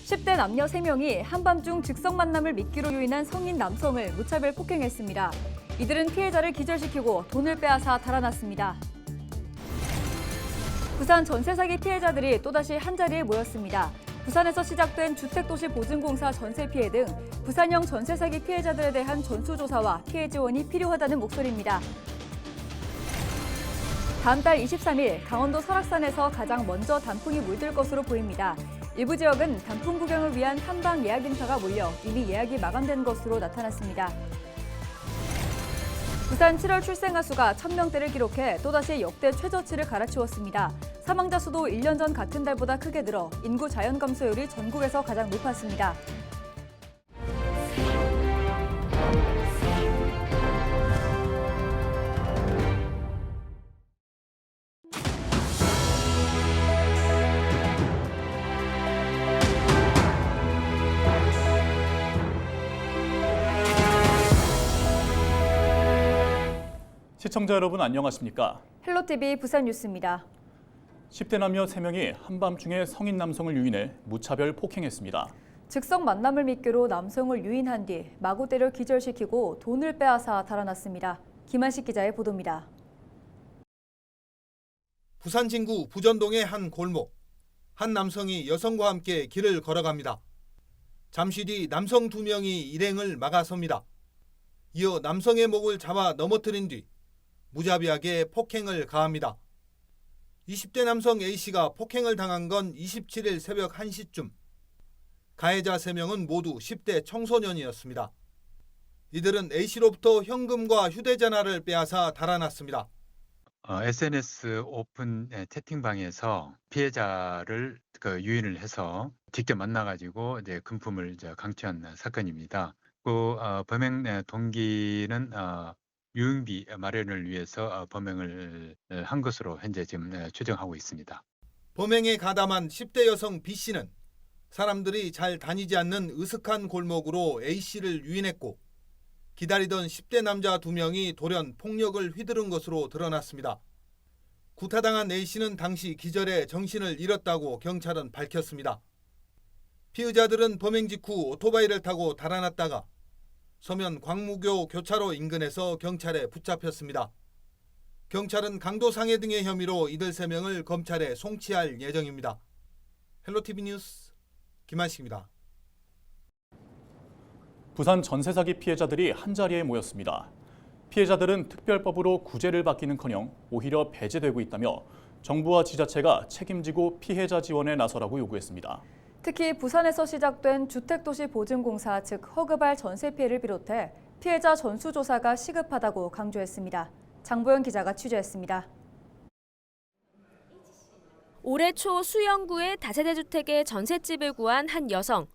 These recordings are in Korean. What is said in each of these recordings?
10대 남녀 3명이 한밤중 즉석 만남을 미끼로 유인한 성인 남성을 무차별 폭행했습니다. 이들은 피해자를 기절시키고 돈을 빼앗아 달아났습니다. 부산 전세 사기 피해자들이 또다시 한자리에 모였습니다. 부산에서 시작된 주택도시보증공사 전세 피해 등 부산형 전세 사기 피해자들에 대한 전수조사와 피해 지원이 필요하다는 목소리입니다. 다음 달 23일 강원도 설악산에서 가장 먼저 단풍이 물들 것으로 보입니다. 일부 지역은 단풍 구경을 위한 한방 예약 인파가 몰려 이미 예약이 마감된 것으로 나타났습니다. 부산 7월 출생아 수가 1000명대를 기록해 또다시 역대 최저치를 갈아치웠습니다. 사망자 수도 1년 전 같은 달보다 크게 늘어 인구 자연 감소율이 전국에서 가장 높았습니다. 시청자 여러분 안녕하십니까? 헬로티비 부산 뉴스입니다. 10대 남녀 3명이 한밤중에 성인 남성을 유인해 무차별 폭행했습니다. 즉석 만남을 미끼로 남성을 유인한 뒤 마구 때려 기절시키고 돈을 빼앗아 달아났습니다. 김한식 기자의 보도입니다. 부산 진구 부전동의 한 골목. 한 남성이 여성과 함께 길을 걸어갑니다. 잠시 뒤 남성 2명이 일행을 막아섭니다. 이어 남성의 목을 잡아 넘어뜨린 뒤 무자비하게 폭행을 가합니다. 20대 남성 A씨가 폭행을 당한 건 27일 새벽 1시쯤. 가해자 3명은 모두 10대 청소년이었습니다. 이들은 A씨로부터 현금과 휴대전화를 빼앗아 달아났습니다. SNS 오픈 채팅방에서 피해자를 유인을 해서 직접 만나가지고 이제 금품을 강취한 사건입니다. 범행 동기는 유흥비 마련을 위해서 범행을 한 것으로 현재 지금 추정하고 있습니다. 범행에 가담한 10대 여성 B씨는 사람들이 잘 다니지 않는 으슥한 골목으로 A씨를 유인했고 기다리던 10대 남자 2명이 돌연 폭력을 휘두른 것으로 드러났습니다. 구타당한 A씨는 당시 기절해 정신을 잃었다고 경찰은 밝혔습니다. 피의자들은 범행 직후 오토바이를 타고 달아났다가 서면 광무교 교차로 인근에서 경찰에 붙잡혔습니다. 경찰은 강도상해 등의 혐의로 이들 3명을 검찰에 송치할 예정입니다. 헬로티비 뉴스 김한식입니다. 부산 전세 사기 피해자들이 한자리에 모였습니다. 피해자들은 특별법으로 구제를 받기는커녕 오히려 배제되고 있다며 정부와 지자체가 책임지고 피해자 지원에 나서라고 요구했습니다. 특히 부산에서 시작된 주택도시보증공사 즉 허그발 전세 피해를 비롯해 피해자 전수조사가 시급하다고 강조했습니다. 장보영 기자가 취재했습니다. 올해 초 수영구의 다세대 주택에 전셋집을 구한 한 여성.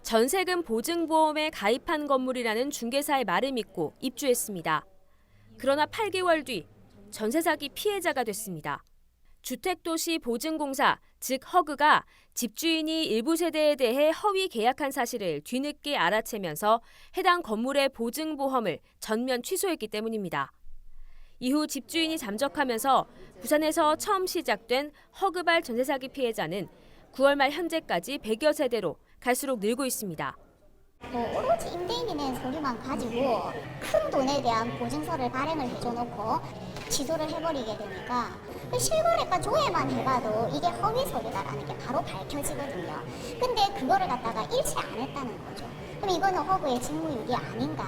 전세금 보증보험에 가입한 건물이라는 중개사의 말을 믿고 입주했습니다. 그러나 8개월 뒤 전세 사기 피해자가 됐습니다. 주택도시보증공사 즉 허그가 집주인이 일부 세대에 대해 허위 계약한 사실을 뒤늦게 알아채면서 해당 건물의 보증보험을 전면 취소했기 때문입니다. 이후 집주인이 잠적하면서 부산에서 처음 시작된 허그발 전세 사기 피해자는 9월 말 현재까지 100여 세대로 갈수록 늘고 있습니다. 오로지 임대인이 낸 서류만 가지고 큰 돈에 대한 보증서를 발행을 해줘놓고 취소를 해버리게 되니까 실거래가 조회만 해봐도 이게 허위 서류다라는 게 바로 밝혀지거든요. 근데 그거를 갖다가 일치 안 했다는 거죠. 그럼 이거는 허브의 직무유기 아닌가.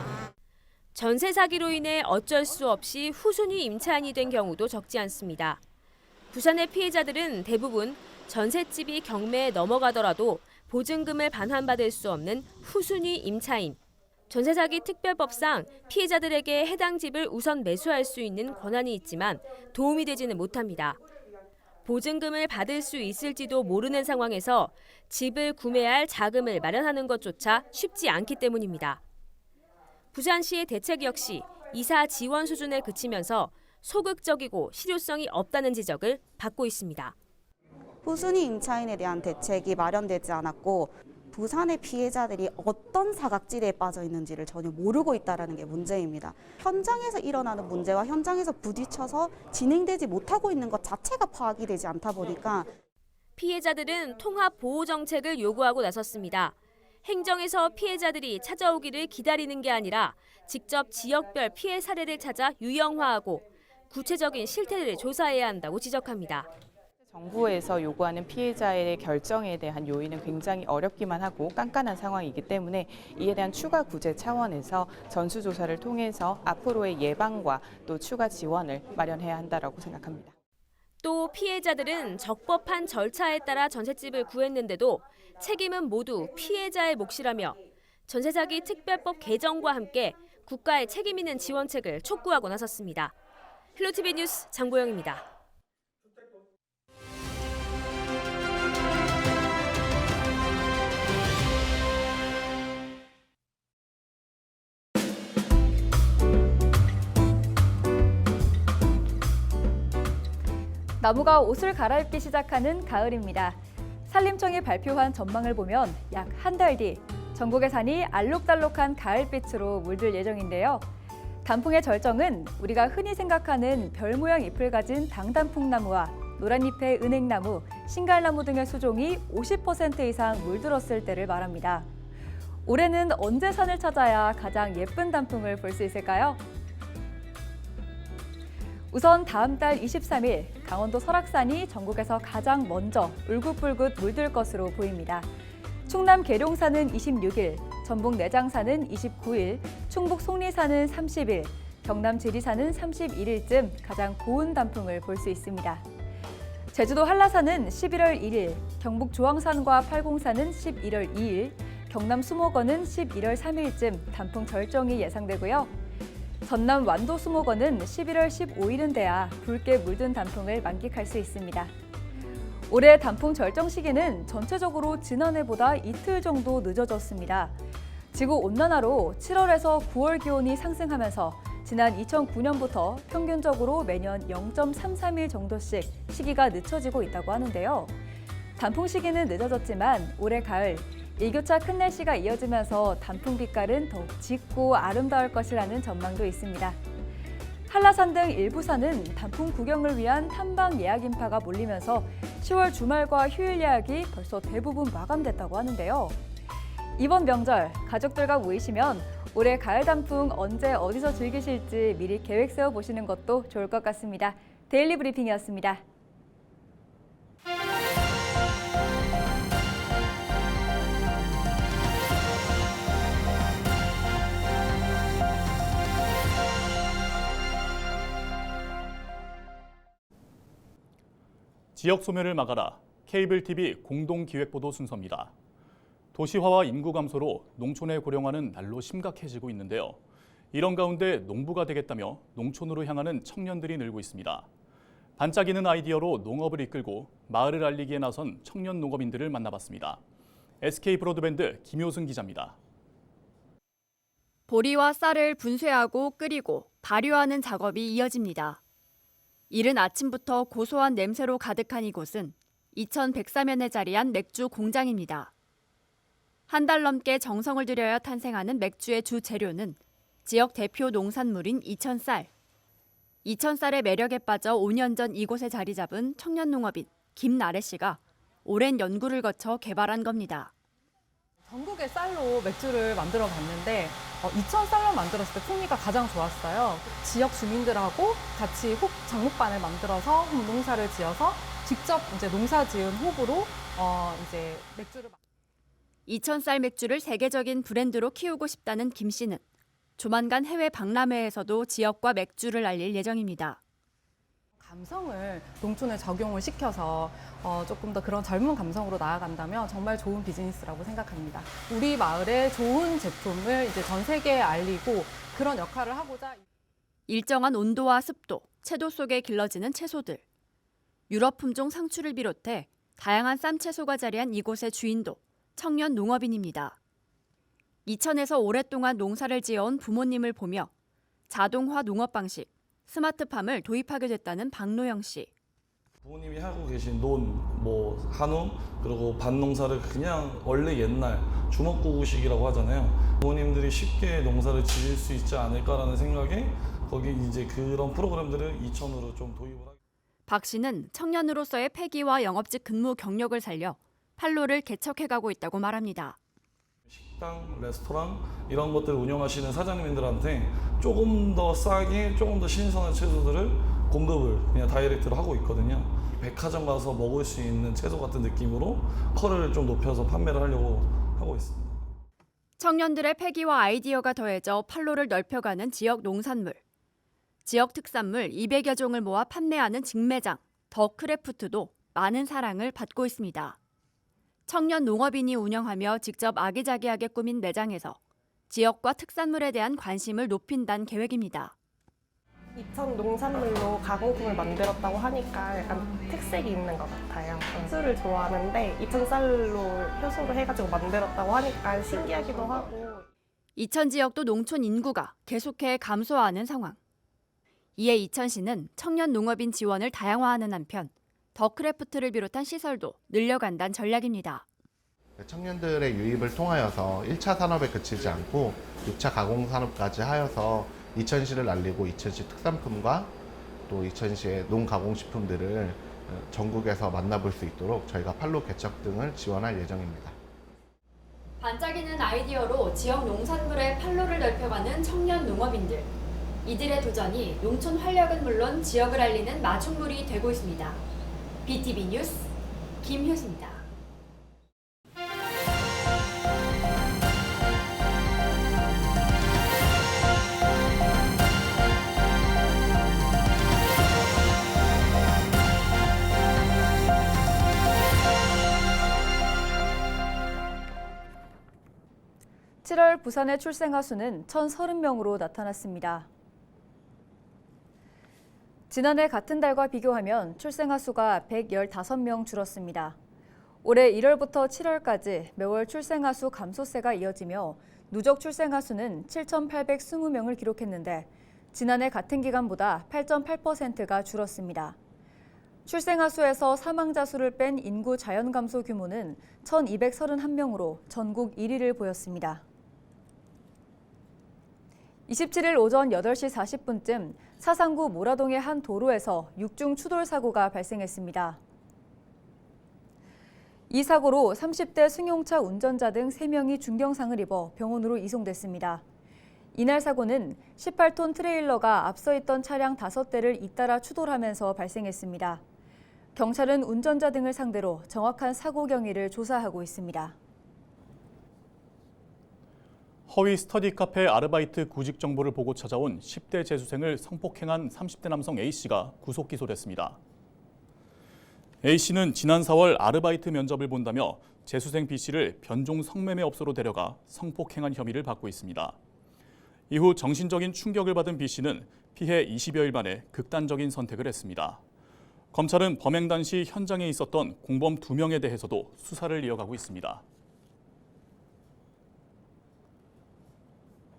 전세 사기로 인해 어쩔 수 없이 후순위 임차인이 된 경우도 적지 않습니다. 부산의 피해자들은 대부분 전셋집이 경매에 넘어가더라도 보증금을 반환받을 수 없는 후순위 임차인. 전세 사기 특별법상 피해자들에게 해당 집을 우선 매수할 수 있는 권한이 있지만 도움이 되지는 못합니다. 보증금을 받을 수 있을지도 모르는 상황에서 집을 구매할 자금을 마련하는 것조차 쉽지 않기 때문입니다. 부산시의 대책 역시 이사 지원 수준에 그치면서 소극적이고 실효성이 없다는 지적을 받고 있습니다. 후순위 임차인에 대한 대책이 마련되지 않았고 부산의 피해자들이 어떤 사각지대에 빠져 있는지를 전혀 모르고 있다는 게 문제입니다. 현장에서 일어나는 문제와 현장에서 부딪혀서 진행되지 못하고 있는 것 자체가 파악이 되지 않다 보니까 피해자들은 통합 보호 정책을 요구하고 나섰습니다. 행정에서 피해자들이 찾아오기를 기다리는 게 아니라 직접 지역별 피해 사례를 찾아 유형화하고 구체적인 실태를 조사해야 한다고 지적합니다. 정부에서 요구하는 피해자의 결정에 대한 요인은 굉장히 어렵기만 하고 깐깐한 상황이기 때문에 이에 대한 추가 구제 차원에서 전수조사를 통해서 앞으로의 예방과 또 추가 지원을 마련해야 한다고 생각합니다. 또 피해자들은 적법한 절차에 따라 전셋집을 구했는데도 책임은 모두 피해자의 몫이라며 전세사기 특별법 개정과 함께 국가의 책임 있는 지원책을 촉구하고 나섰습니다. 헬로티비 뉴스 장보영입니다. 나무가 옷을 갈아입기 시작하는 가을입니다. 산림청이 발표한 전망을 보면 약 한 달 뒤 전국의 산이 알록달록한 가을빛으로 물들 예정인데요. 단풍의 절정은 우리가 흔히 생각하는 별 모양 잎을 가진 당단풍나무와 노란잎의 은행나무, 신갈나무 등의 수종이 50% 이상 물들었을 때를 말합니다. 올해는 언제 산을 찾아야 가장 예쁜 단풍을 볼 수 있을까요? 우선 다음 달 23일 강원도 설악산이 전국에서 가장 먼저 울긋불긋 물들 것으로 보입니다. 충남 계룡산은 26일, 전북 내장산은 29일, 충북 속리산은 30일, 경남 지리산은 31일쯤 가장 고운 단풍을 볼 수 있습니다. 제주도 한라산은 11월 1일, 경북 조항산과 팔공산은 11월 2일, 경남 수목원은 11월 3일쯤 단풍 절정이 예상되고요. 전남 완도 수목원은 11월 15일은 돼야 붉게 물든 단풍을 만끽할 수 있습니다. 올해 단풍 절정 시기는 전체적으로 지난해보다 이틀 정도 늦어졌습니다. 지구온난화로 7월에서 9월 기온이 상승하면서 지난 2009년부터 평균적으로 매년 0.33일 정도씩 시기가 늦춰지고 있다고 하는데요. 단풍 시기는 늦어졌지만 올해 가을 일교차 큰 날씨가 이어지면서 단풍 빛깔은 더욱 짙고 아름다울 것이라는 전망도 있습니다. 한라산 등 일부 산은 단풍 구경을 위한 탐방 예약 인파가 몰리면서 10월 주말과 휴일 예약이 벌써 대부분 마감됐다고 하는데요. 이번 명절 가족들과 모이시면 올해 가을 단풍 언제 어디서 즐기실지 미리 계획 세워보시는 것도 좋을 것 같습니다. 데일리 브리핑이었습니다. 지역 소멸을 막아라. 케이블 TV 공동기획보도 순서입니다. 도시화와 인구 감소로 농촌의 고령화는 날로 심각해지고 있는데요. 이런 가운데 농부가 되겠다며 농촌으로 향하는 청년들이 늘고 있습니다. 반짝이는 아이디어로 농업을 이끌고 마을을 알리기에 나선 청년 농업인들을 만나봤습니다. SK 브로드밴드 김효승 기자입니다. 보리와 쌀을 분쇄하고 끓이고 발효하는 작업이 이어집니다. 이른 아침부터 고소한 냄새로 가득한 이곳은 2103년에 자리한 맥주 공장입니다. 한 달 넘게 정성을 들여야 탄생하는 맥주의 주 재료는 지역 대표 농산물인 이천쌀. 이천쌀의 매력에 빠져 5년 전 이곳에 자리 잡은 청년 농업인 김나래 씨가 오랜 연구를 거쳐 개발한 겁니다. 전국의 쌀로 맥주를 만들어 봤는데 이천쌀로 만들었을 때 풍미가 가장 좋았어요. 지역 주민들하고 같이 장목반을 만들어서 농사를 지어서 직접 이제 농사 지은 홉으로 이제 맥주를 이천쌀 맥주를 세계적인 브랜드로 키우고 싶다는 김 씨는 조만간 해외 박람회에서도 지역과 맥주를 알릴 예정입니다. 감성을 농촌에 적용을 시켜서 조금 더 그런 젊은 감성으로 나아간다면 정말 좋은 비즈니스라고 생각합니다. 우리 마을의 좋은 제품을 이제 전 세계에 알리고 그런 역할을 하고자. 일정한 온도와 습도, 채도 속에 길러지는 채소들. 유럽 품종 상추를 비롯해 다양한 쌈채소가 자리한 이곳의 주인도 청년 농업인입니다. 이천에서 오랫동안 농사를 지어온 부모님을 보며 자동화 농업 방식, 스마트팜을 도입하게 됐다는 박노영 씨. 부모님이 하고 계신 한우, 그리고 밭농사를 그냥 원래 옛날 주먹구구식이라고 하잖아요. 부모님들이 쉽게 농사를 지을 수 있지 않을까라는 생각에 거기 이제 그런 프로그램들을 이천으로 좀 도입을 하게. 박 씨는 청년으로서의 패기와 영업직 근무 경력을 살려 팔로를 개척해가고 있다고 말합니다. 식당, 레스토랑 이런 것들을 운영하시는 사장님들한테 조금 더 싸게, 조금 더 신선한 채소들을 공급을 그냥 다이렉트로 하고 있거든요. 백화점 가서 먹을 수 있는 채소 같은 느낌으로 컬을 좀 높여서 판매를 하려고 하고 있습니다. 청년들의 패기와 아이디어가 더해져 팔로를 넓혀가는 지역 농산물. 지역 특산물 200여 종을 모아 판매하는 직매장 더 크래프트도 많은 사랑을 받고 있습니다. 청년 농업인이 운영하며 직접 아기자기하게 꾸민 매장에서 지역과 특산물에 대한 관심을 높인다는 계획입니다. 이천 농산물로 가공품을 만들었다고 하니까 약간 특색이 있는 것 같아요. 술을 좋아하는데 이천 쌀로 효소를 해가지고 만들었다고 하니까 신기하기도 하고. 이천 지역도 농촌 인구가 계속해 감소하는 상황. 이에 이천시는 청년 농업인 지원을 다양화하는 한편 더 크래프트를 비롯한 시설도 늘려간다는 전략입니다. 청년들의 유입을 통하여서 1차 산업에 그치지 않고 6차 가공 산업까지 하여서 이천시를 알리고 이천시 특산품과 또 이천시의 농가공식품들을 전국에서 만나볼 수 있도록 저희가 팔로 개척 등을 지원할 예정입니다. 반짝이는 아이디어로 지역 농산물의 팔로를 넓혀가는 청년 농업인들. 이들의 도전이 농촌 활력은 물론 지역을 알리는 마중물이 되고 있습니다. BTV 뉴스 김효수입니다. (7월) 부산의 출생아 수는 1,030명으로 나타났습니다. 지난해 같은 달과 비교하면 출생아 수가 115명 줄었습니다. 올해 1월부터 7월까지 매월 출생아 수 감소세가 이어지며 누적 출생아 수는 7,820명을 기록했는데 지난해 같은 기간보다 8.8%가 줄었습니다. 출생아 수에서 사망자 수를 뺀 인구 자연 감소 규모는 1,231명으로 전국 1위를 보였습니다. 27일 오전 8시 40분쯤 사상구 모라동의 한 도로에서 6중 추돌 사고가 발생했습니다. 이 사고로 30대 승용차 운전자 등 3명이 중경상을 입어 병원으로 이송됐습니다. 이날 사고는 18톤 트레일러가 앞서 있던 차량 5대를 잇따라 추돌하면서 발생했습니다. 경찰은 운전자 등을 상대로 정확한 사고 경위를 조사하고 있습니다. 허위 스터디 카페 아르바이트 구직 정보를 보고 찾아온 10대 재수생을 성폭행한 30대 남성 A씨가 구속 기소됐습니다. A씨는 지난 4월 아르바이트 면접을 본다며 재수생 B씨를 변종 성매매 업소로 데려가 성폭행한 혐의를 받고 있습니다. 이후 정신적인 충격을 받은 B씨는 피해 20여일 만에 극단적인 선택을 했습니다. 검찰은 범행 당시 현장에 있었던 공범 2명에 대해서도 수사를 이어가고 있습니다.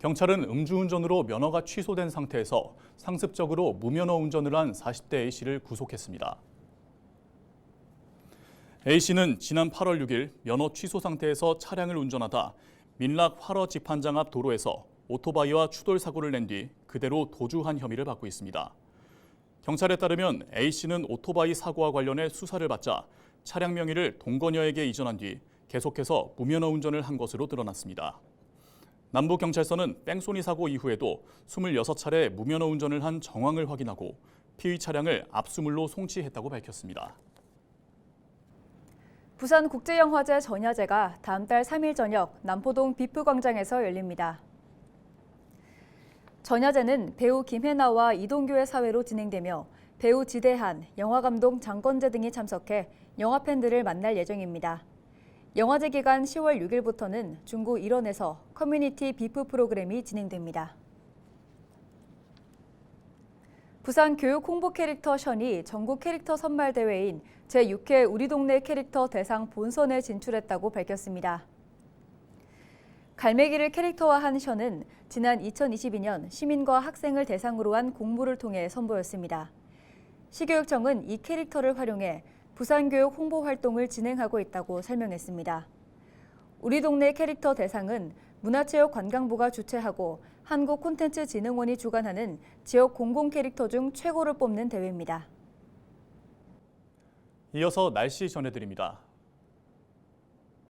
경찰은 음주운전으로 면허가 취소된 상태에서 상습적으로 무면허 운전을 한 40대 A씨를 구속했습니다. A씨는 지난 8월 6일 면허 취소 상태에서 차량을 운전하다 민락 활어 집한장 앞 도로에서 오토바이와 추돌 사고를 낸 뒤 그대로 도주한 혐의를 받고 있습니다. 경찰에 따르면 A씨는 오토바이 사고와 관련해 수사를 받자 차량 명의를 동거녀에게 이전한 뒤 계속해서 무면허 운전을 한 것으로 드러났습니다. 남부경찰서는 뺑소니 사고 이후에도 26차례 무면허 운전을 한 정황을 확인하고 피의 차량을 압수물로 송치했다고 밝혔습니다. 부산국제영화제 전야제가 다음 달 3일 저녁 남포동 비프광장에서 열립니다. 전야제는 배우 김혜나와 이동규의 사회로 진행되며 배우 지대한, 영화감독 장건재 등이 참석해 영화 팬들을 만날 예정입니다. 영화제 기간 10월 6일부터는 중구 일원에서 커뮤니티 비프 프로그램이 진행됩니다. 부산 교육 홍보 캐릭터 션이 전국 캐릭터 선발 대회인 제6회 우리 동네 캐릭터 대상 본선에 진출했다고 밝혔습니다. 갈매기를 캐릭터화한 션은 지난 2022년 시민과 학생을 대상으로 한 공모를 통해 선보였습니다. 시교육청은 이 캐릭터를 활용해 부산교육 홍보 활동을 진행하고 있다고 설명했습니다. 우리 동네 캐릭터 대상은 문화체육관광부가 주최하고 한국콘텐츠진흥원이 주관하는 지역 공공 캐릭터 중 최고를 뽑는 대회입니다. 이어서 날씨 전해드립니다.